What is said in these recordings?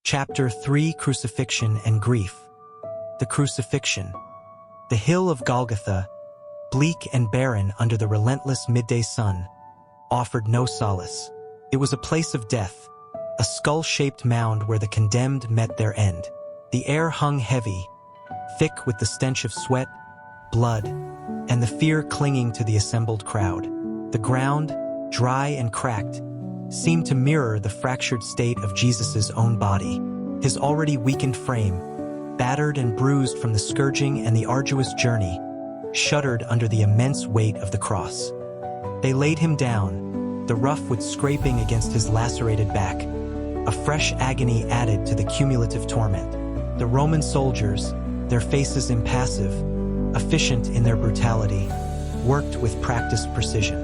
Chapter 3: Crucifixion and Grief. The Crucifixion. The hill of Golgotha, bleak and barren under the relentless midday sun, offered no solace. It was a place of death, a skull-shaped mound where the condemned met their end. The air hung heavy, thick with the stench of sweat, blood, and the fear clinging to the assembled crowd. The ground, dry and cracked, seemed to mirror the fractured state of Jesus' own body. His already weakened frame, battered and bruised from the scourging and the arduous journey, shuddered under the immense weight of the cross. They laid him down, the rough wood scraping against his lacerated back. A fresh agony added to the cumulative torment. The Roman soldiers, their faces impassive, efficient in their brutality, worked with practiced precision.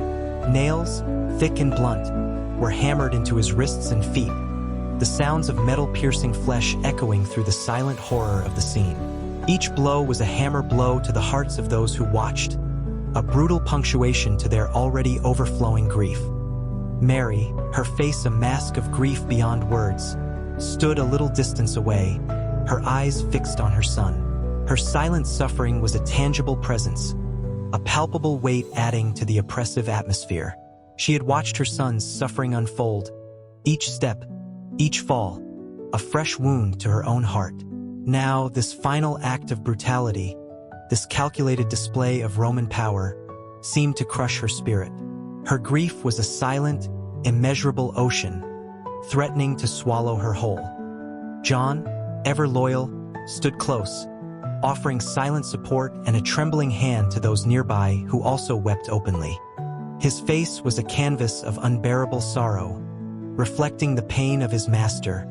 Nails, thick and blunt, were hammered into his wrists and feet, the sounds of metal-piercing flesh echoing through the silent horror of the scene. Each blow was a hammer blow to the hearts of those who watched, a brutal punctuation to their already overflowing grief. Mary, her face a mask of grief beyond words, stood a little distance away, her eyes fixed on her son. Her silent suffering was a tangible presence, a palpable weight adding to the oppressive atmosphere. She had watched her son's suffering unfold, each step, each fall, a fresh wound to her own heart. Now, this final act of brutality, this calculated display of Roman power, seemed to crush her spirit. Her grief was a silent, immeasurable ocean, threatening to swallow her whole. John, ever loyal, stood close, offering silent support and a trembling hand to those nearby who also wept openly. His face was a canvas of unbearable sorrow, reflecting the pain of his master,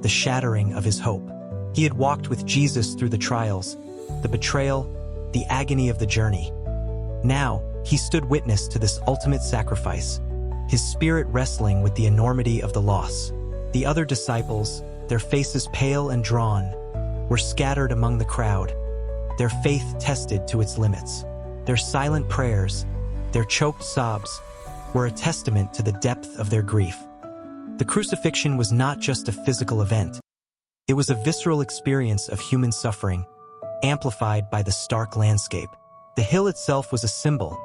the shattering of his hope. He had walked with Jesus through the trials, the betrayal, the agony of the journey. Now, he stood witness to this ultimate sacrifice, his spirit wrestling with the enormity of the loss. The other disciples, their faces pale and drawn, were scattered among the crowd, their faith tested to its limits. Their silent prayers, their choked sobs, were a testament to the depth of their grief. The crucifixion was not just a physical event. It was a visceral experience of human suffering, amplified by the stark landscape. The hill itself was a symbol,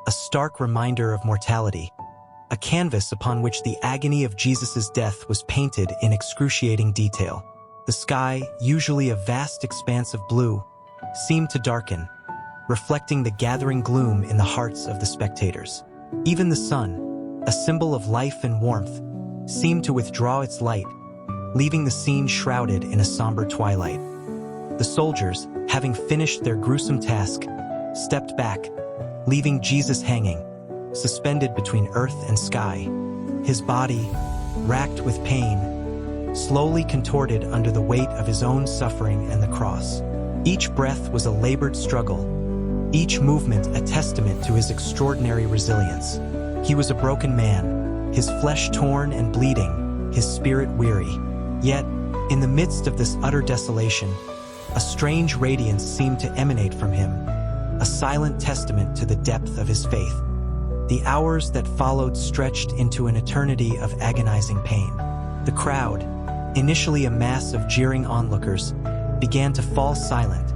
a stark reminder of mortality, a canvas upon which the agony of Jesus' death was painted in excruciating detail. The sky, usually a vast expanse of blue, seemed to darken, reflecting the gathering gloom in the hearts of the spectators. Even the sun, a symbol of life and warmth, seemed to withdraw its light, leaving the scene shrouded in a somber twilight. The soldiers, having finished their gruesome task, stepped back, leaving Jesus hanging, suspended between earth and sky. His body, racked with pain, slowly contorted under the weight of his own suffering and the cross. Each breath was a labored struggle, each movement a testament to his extraordinary resilience. He was a broken man, his flesh torn and bleeding, his spirit weary. Yet, in the midst of this utter desolation, a strange radiance seemed to emanate from him, a silent testament to the depth of his faith. The hours that followed stretched into an eternity of agonizing pain. The crowd, initially a mass of jeering onlookers, began to fall silent,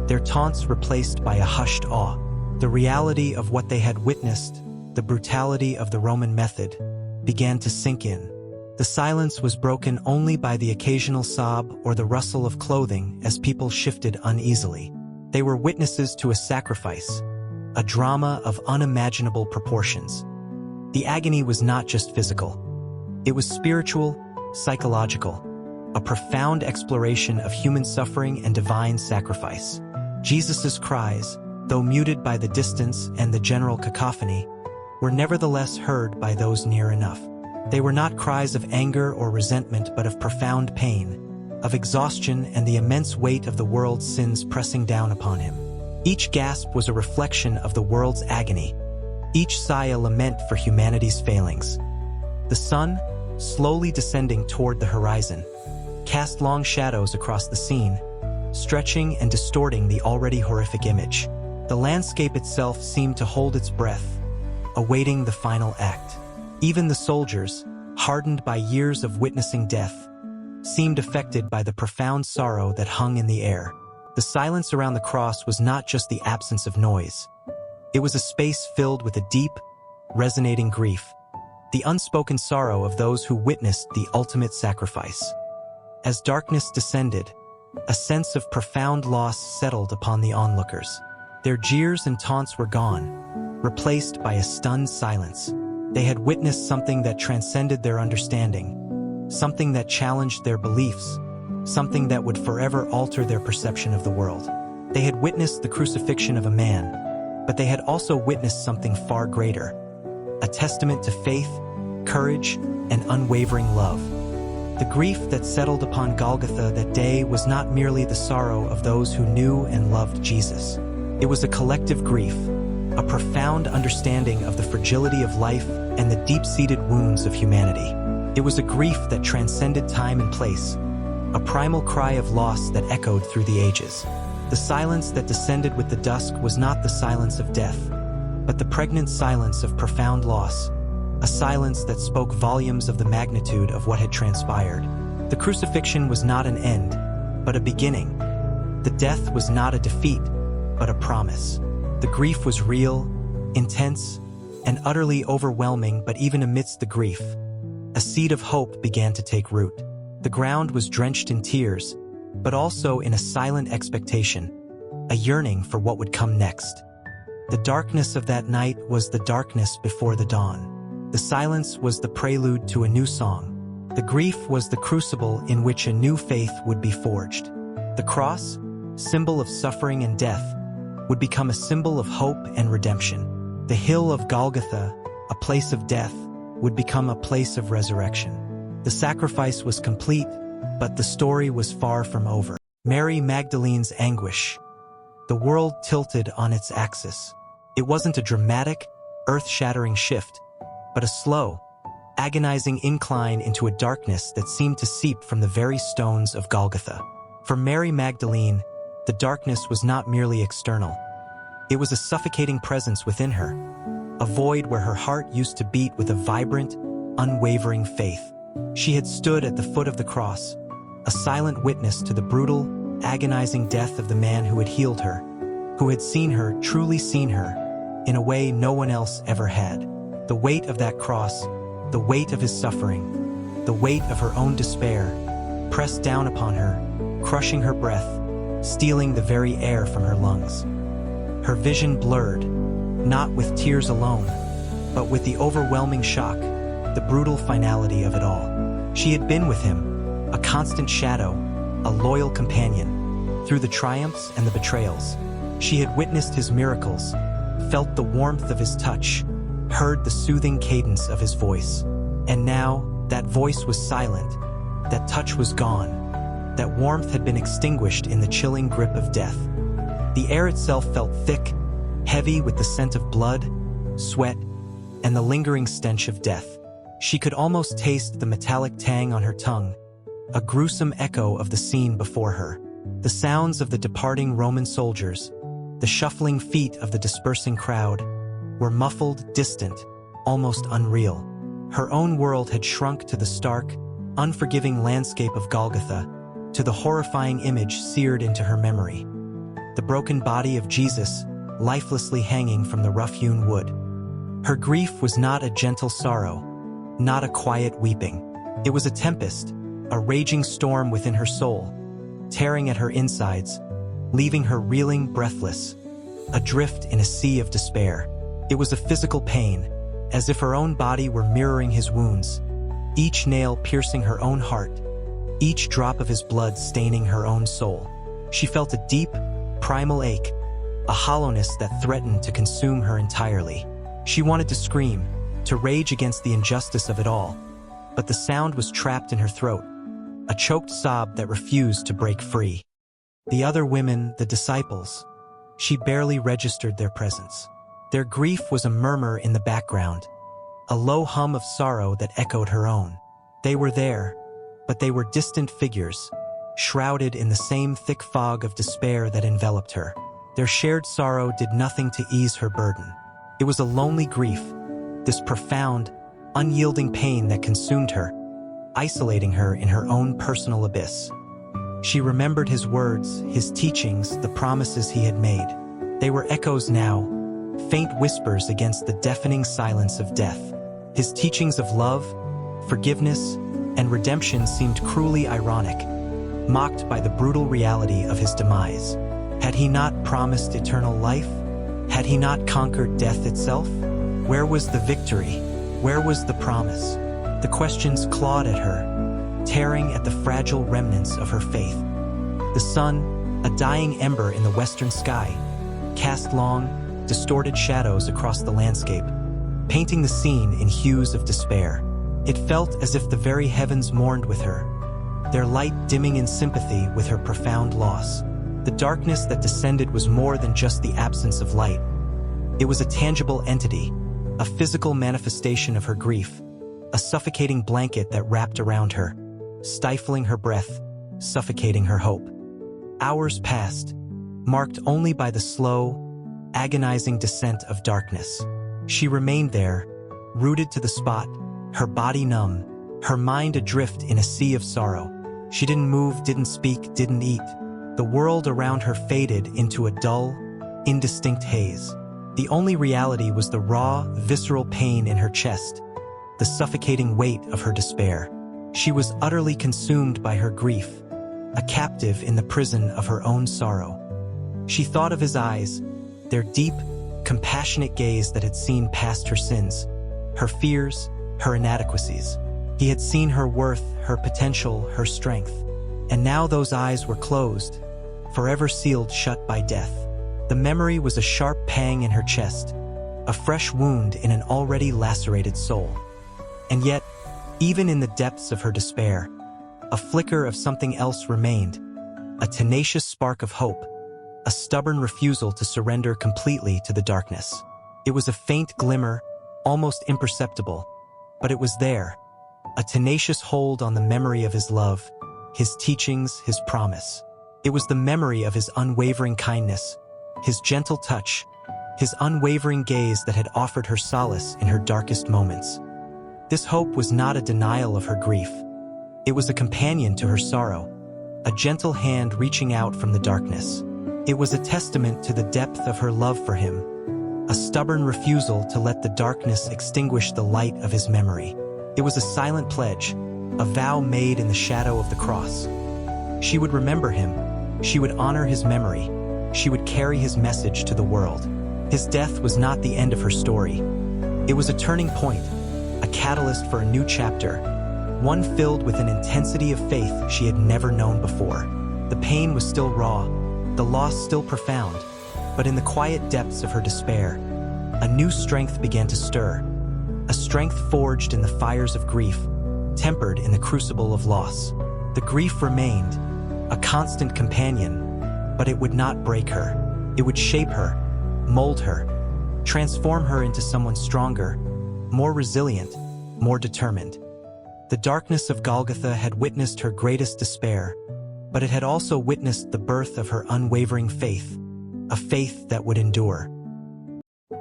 their taunts replaced by a hushed awe. The reality of what they had witnessed, the brutality of the Roman method, began to sink in. The silence was broken only by the occasional sob or the rustle of clothing as people shifted uneasily. They were witnesses to a sacrifice, a drama of unimaginable proportions. The agony was not just physical. It was spiritual, psychological, a profound exploration of human suffering and divine sacrifice. Jesus' cries, though muted by the distance and the general cacophony, were nevertheless heard by those near enough. They were not cries of anger or resentment, but of profound pain, of exhaustion and the immense weight of the world's sins pressing down upon him. Each gasp was a reflection of the world's agony, each sigh a lament for humanity's failings. The sun, slowly descending toward the horizon, cast long shadows across the scene, stretching and distorting the already horrific image. The landscape itself seemed to hold its breath, awaiting the final act. Even the soldiers, hardened by years of witnessing death, seemed affected by the profound sorrow that hung in the air. The silence around the cross was not just the absence of noise. It was a space filled with a deep, resonating grief, the unspoken sorrow of those who witnessed the ultimate sacrifice. As darkness descended, a sense of profound loss settled upon the onlookers. Their jeers and taunts were gone, replaced by a stunned silence. They had witnessed something that transcended their understanding, something that challenged their beliefs, something that would forever alter their perception of the world. They had witnessed the crucifixion of a man, but they had also witnessed something far greater, a testament to faith, courage, and unwavering love. The grief that settled upon Golgotha that day was not merely the sorrow of those who knew and loved Jesus. It was a collective grief, a profound understanding of the fragility of life and the deep-seated wounds of humanity. It was a grief that transcended time and place, a primal cry of loss that echoed through the ages. The silence that descended with the dusk was not the silence of death, but the pregnant silence of profound loss, a silence that spoke volumes of the magnitude of what had transpired. The crucifixion was not an end, but a beginning. The death was not a defeat, but a promise. The grief was real, intense, and utterly overwhelming, but even amidst the grief, a seed of hope began to take root. The ground was drenched in tears, but also in a silent expectation, a yearning for what would come next. The darkness of that night was the darkness before the dawn. The silence was the prelude to a new song. The grief was the crucible in which a new faith would be forged. The cross, symbol of suffering and death, would become a symbol of hope and redemption. The hill of Golgotha, a place of death, would become a place of resurrection. The sacrifice was complete, but the story was far from over. Mary Magdalene's anguish. The world tilted on its axis. It wasn't a dramatic, earth-shattering shift, but a slow, agonizing incline into a darkness that seemed to seep from the very stones of Golgotha. For Mary Magdalene, the darkness was not merely external. It was a suffocating presence within her, a void where her heart used to beat with a vibrant, unwavering faith. She had stood at the foot of the cross, a silent witness to the brutal, agonizing death of the man who had healed her, who had seen her, truly seen her, in a way no one else ever had. The weight of that cross, the weight of his suffering, the weight of her own despair, pressed down upon her, crushing her breath, stealing the very air from her lungs. Her vision blurred, not with tears alone, but with the overwhelming shock, the brutal finality of it all. She had been with him, a constant shadow, a loyal companion, through the triumphs and the betrayals. She had witnessed his miracles, felt the warmth of his touch, heard the soothing cadence of his voice. And now, that voice was silent, that touch was gone, that warmth had been extinguished in the chilling grip of death. The air itself felt thick, heavy with the scent of blood, sweat, and the lingering stench of death. She could almost taste the metallic tang on her tongue, a gruesome echo of the scene before her. The sounds of the departing Roman soldiers, the shuffling feet of the dispersing crowd, were muffled, distant, almost unreal. Her own world had shrunk to the stark, unforgiving landscape of Golgotha, to the horrifying image seared into her memory. The broken body of Jesus, lifelessly hanging from the rough-hewn wood. Her grief was not a gentle sorrow, not a quiet weeping. It was a tempest, a raging storm within her soul, tearing at her insides, leaving her reeling, breathless, adrift in a sea of despair. It was a physical pain, as if her own body were mirroring his wounds, each nail piercing her own heart, each drop of his blood staining her own soul. She felt a deep, primal ache, a hollowness that threatened to consume her entirely. She wanted to scream, to rage against the injustice of it all, but the sound was trapped in her throat, a choked sob that refused to break free. The other women, the disciples, she barely registered their presence. Their grief was a murmur in the background, a low hum of sorrow that echoed her own. They were there, but they were distant figures, shrouded in the same thick fog of despair that enveloped her. Their shared sorrow did nothing to ease her burden. It was a lonely grief, this profound, unyielding pain that consumed her, isolating her in her own personal abyss. She remembered his words, his teachings, the promises he had made. They were echoes now, faint whispers against the deafening silence of death. His teachings of love, forgiveness, and redemption seemed cruelly ironic, mocked by the brutal reality of his demise. Had he not promised eternal life? Had he not conquered death itself? Where was the victory? Where was the promise? The questions clawed at her, tearing at the fragile remnants of her faith. The sun, a dying ember in the western sky, cast long, distorted shadows across the landscape, painting the scene in hues of despair. It felt as if the very heavens mourned with her, their light dimming in sympathy with her profound loss. The darkness that descended was more than just the absence of light. It was a tangible entity, a physical manifestation of her grief, a suffocating blanket that wrapped around her, stifling her breath, suffocating her hope. Hours passed, marked only by the slow, agonizing descent of darkness. She remained there, rooted to the spot, her body numb, her mind adrift in a sea of sorrow. She didn't move, didn't speak, didn't eat. The world around her faded into a dull, indistinct haze. The only reality was the raw, visceral pain in her chest, the suffocating weight of her despair. She was utterly consumed by her grief, a captive in the prison of her own sorrow. She thought of his eyes, their deep, compassionate gaze that had seen past her sins, her fears, her inadequacies. He had seen her worth, her potential, her strength. And now those eyes were closed, forever sealed shut by death. The memory was a sharp pang in her chest, a fresh wound in an already lacerated soul. And yet, even in the depths of her despair, a flicker of something else remained, a tenacious spark of hope, a stubborn refusal to surrender completely to the darkness. It was a faint glimmer, almost imperceptible, but it was there, a tenacious hold on the memory of his love, his teachings, his promise. It was the memory of his unwavering kindness, his gentle touch, his unwavering gaze that had offered her solace in her darkest moments. This hope was not a denial of her grief. It was a companion to her sorrow, a gentle hand reaching out from the darkness. It was a testament to the depth of her love for him, a stubborn refusal to let the darkness extinguish the light of his memory. It was a silent pledge, a vow made in the shadow of the cross. She would remember him, she would honor his memory, she would carry his message to the world. His death was not the end of her story. It was a turning point, a catalyst for a new chapter, one filled with an intensity of faith she had never known before. The pain was still raw, the loss still profound, but in the quiet depths of her despair, a new strength began to stir, a strength forged in the fires of grief, tempered in the crucible of loss. The grief remained, a constant companion, but it would not break her. It would shape her, mold her, transform her into someone stronger, more resilient, more determined. The darkness of Golgotha had witnessed her greatest despair, but it had also witnessed the birth of her unwavering faith, a faith that would endure.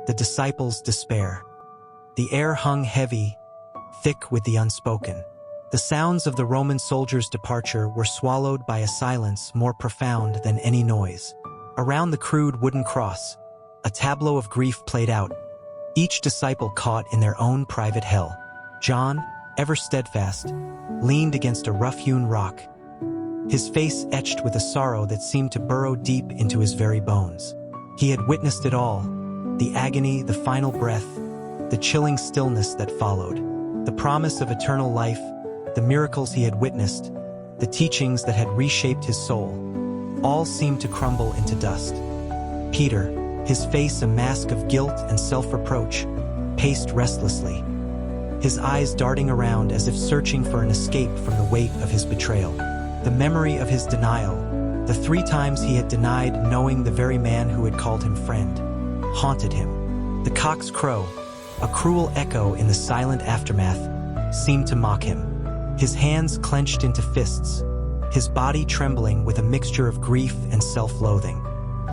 The disciples' despair. The air hung heavy, thick with the unspoken. The sounds of the Roman soldiers' departure were swallowed by a silence more profound than any noise. Around the crude wooden cross, a tableau of grief played out, each disciple caught in their own private hell. John, ever steadfast, leaned against a rough-hewn rock, his face etched with a sorrow that seemed to burrow deep into his very bones. He had witnessed it all, the agony, the final breath, the chilling stillness that followed, the promise of eternal life, the miracles he had witnessed, the teachings that had reshaped his soul, all seemed to crumble into dust. Peter, his face a mask of guilt and self-reproach, paced restlessly, his eyes darting around as if searching for an escape from the weight of his betrayal. The memory of his denial, the 3 times he had denied knowing the very man who had called him friend, haunted him. The cock's crow, a cruel echo in the silent aftermath, seemed to mock him. His hands clenched into fists, his body trembling with a mixture of grief and self-loathing.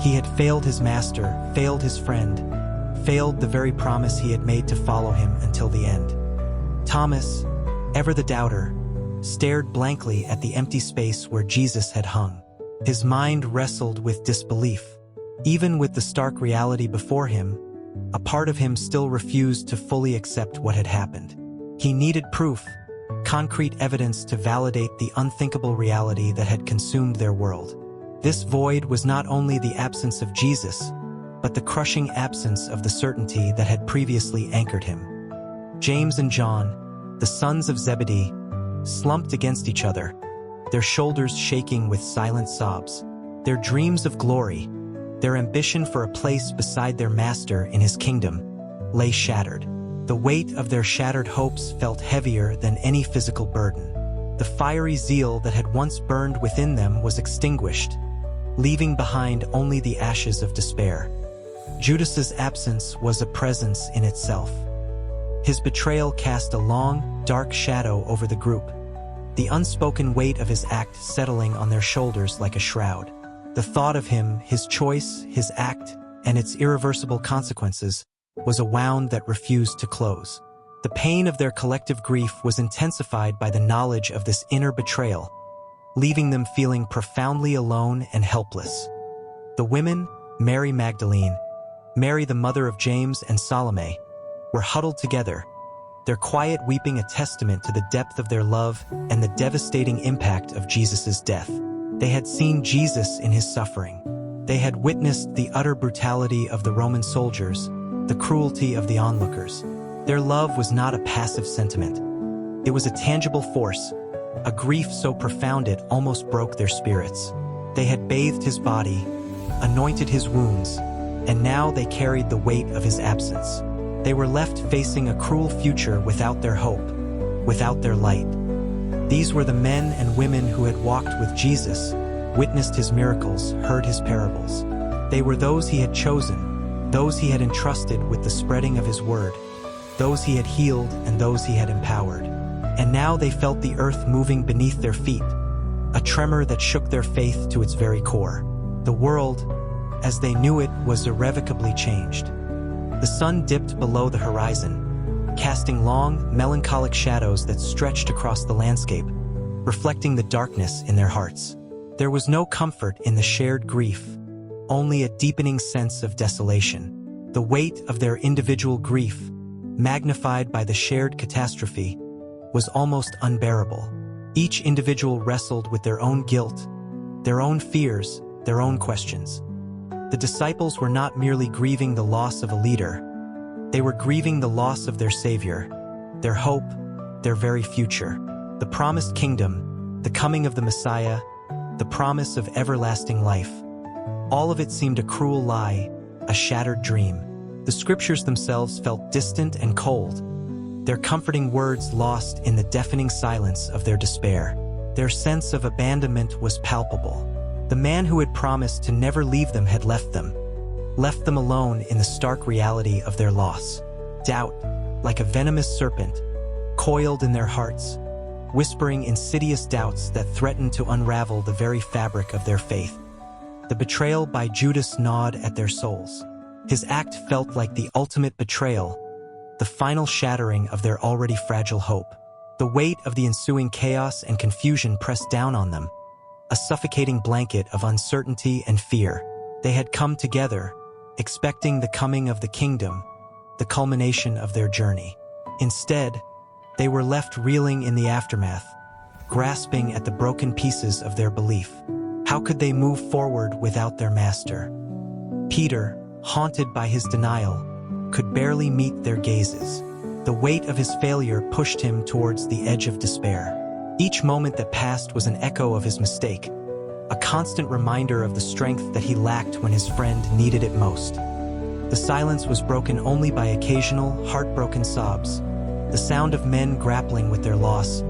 He had failed his master, failed his friend, failed the very promise he had made to follow him until the end. Thomas, ever the doubter, stared blankly at the empty space where Jesus had hung. His mind wrestled with disbelief. Even with the stark reality before him, a part of him still refused to fully accept what had happened. He needed proof, concrete evidence to validate the unthinkable reality that had consumed their world. This void was not only the absence of Jesus, but the crushing absence of the certainty that had previously anchored him. James and John, the sons of Zebedee, slumped against each other, their shoulders shaking with silent sobs. Their dreams of glory, their ambition for a place beside their master in his kingdom, lay shattered. The weight of their shattered hopes felt heavier than any physical burden. The fiery zeal that had once burned within them was extinguished, leaving behind only the ashes of despair. Judas's absence was a presence in itself. His betrayal cast a long, dark shadow over the group, the unspoken weight of his act settling on their shoulders like a shroud. The thought of him, his choice, his act, and its irreversible consequences was a wound that refused to close. The pain of their collective grief was intensified by the knowledge of this inner betrayal, leaving them feeling profoundly alone and helpless. The women, Mary Magdalene, Mary the mother of James and Salome, were huddled together, their quiet weeping a testament to the depth of their love and the devastating impact of Jesus' death. They had seen Jesus in his suffering. They had witnessed the utter brutality of the Roman soldiers, the cruelty of the onlookers. Their love was not a passive sentiment. It was a tangible force, a grief so profound it almost broke their spirits. They had bathed his body, anointed his wounds, and now they carried the weight of his absence. They were left facing a cruel future without their hope, without their light. These were the men and women who had walked with Jesus, witnessed his miracles, heard his parables. They were those he had chosen, those he had entrusted with the spreading of his word, those he had healed and those he had empowered. And now they felt the earth moving beneath their feet, a tremor that shook their faith to its very core. The world, as they knew it, was irrevocably changed. The sun dipped below the horizon, casting long, melancholic shadows that stretched across the landscape, reflecting the darkness in their hearts. There was no comfort in the shared grief, only a deepening sense of desolation. The weight of their individual grief, magnified by the shared catastrophe, was almost unbearable. Each individual wrestled with their own guilt, their own fears, their own questions. The disciples were not merely grieving the loss of a leader, they were grieving the loss of their Savior, their hope, their very future. The promised kingdom, the coming of the Messiah, the promise of everlasting life. All of it seemed a cruel lie, a shattered dream. The scriptures themselves felt distant and cold, their comforting words lost in the deafening silence of their despair. Their sense of abandonment was palpable. The man who had promised to never leave them had left them alone in the stark reality of their loss. Doubt, like a venomous serpent, coiled in their hearts, whispering insidious doubts that threatened to unravel the very fabric of their faith. The betrayal by Judas gnawed at their souls. His act felt like the ultimate betrayal, the final shattering of their already fragile hope. The weight of the ensuing chaos and confusion pressed down on them, a suffocating blanket of uncertainty and fear. They had come together, expecting the coming of the kingdom, the culmination of their journey. Instead, they were left reeling in the aftermath, grasping at the broken pieces of their belief. How could they move forward without their master? Peter, haunted by his denial, could barely meet their gazes. The weight of his failure pushed him towards the edge of despair. Each moment that passed was an echo of his mistake, a constant reminder of the strength that he lacked when his friend needed it most. The silence was broken only by occasional, heartbroken sobs, the sound of men grappling with their loss,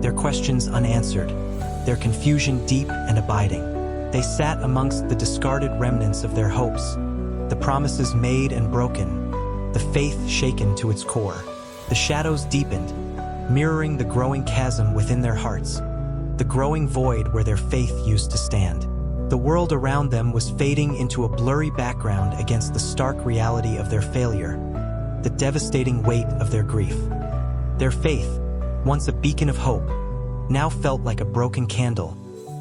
their questions unanswered, their confusion deep and abiding. They sat amongst the discarded remnants of their hopes, the promises made and broken, the faith shaken to its core. The shadows deepened, mirroring the growing chasm within their hearts, the growing void where their faith used to stand. The world around them was fading into a blurry background against the stark reality of their failure, the devastating weight of their grief. Their faith, once a beacon of hope, now felt like a broken candle,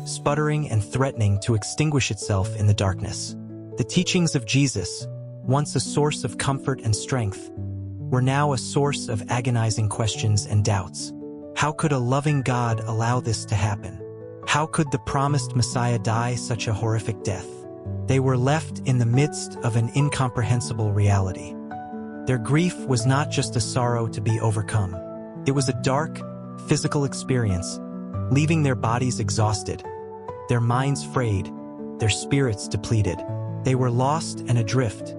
sputtering and threatening to extinguish itself in the darkness. The teachings of Jesus, once a source of comfort and strength, were now a source of agonizing questions and doubts. How could a loving God allow this to happen? How could the promised Messiah die such a horrific death? They were left in the midst of an incomprehensible reality. Their grief was not just a sorrow to be overcome. It was a dark, physical experience, leaving their bodies exhausted, their minds frayed, their spirits depleted. They were lost and adrift,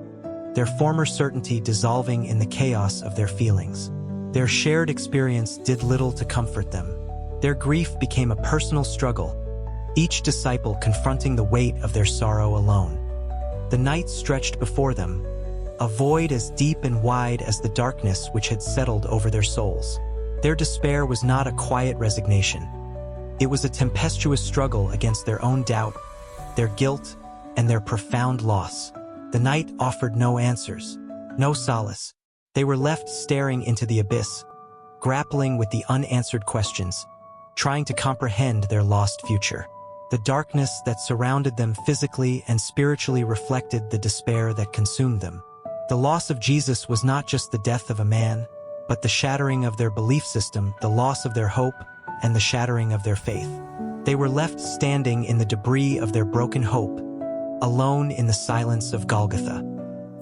their former certainty dissolving in the chaos of their feelings. Their shared experience did little to comfort them. Their grief became a personal struggle, each disciple confronting the weight of their sorrow alone. The night stretched before them, a void as deep and wide as the darkness which had settled over their souls. Their despair was not a quiet resignation. It was a tempestuous struggle against their own doubt, their guilt, and their profound loss. The night offered no answers, no solace. They were left staring into the abyss, grappling with the unanswered questions, trying to comprehend their lost future. The darkness that surrounded them physically and spiritually reflected the despair that consumed them. The loss of Jesus was not just the death of a man, but the shattering of their belief system, the loss of their hope, and the shattering of their faith. They were left standing in the debris of their broken hope, alone in the silence of Golgotha.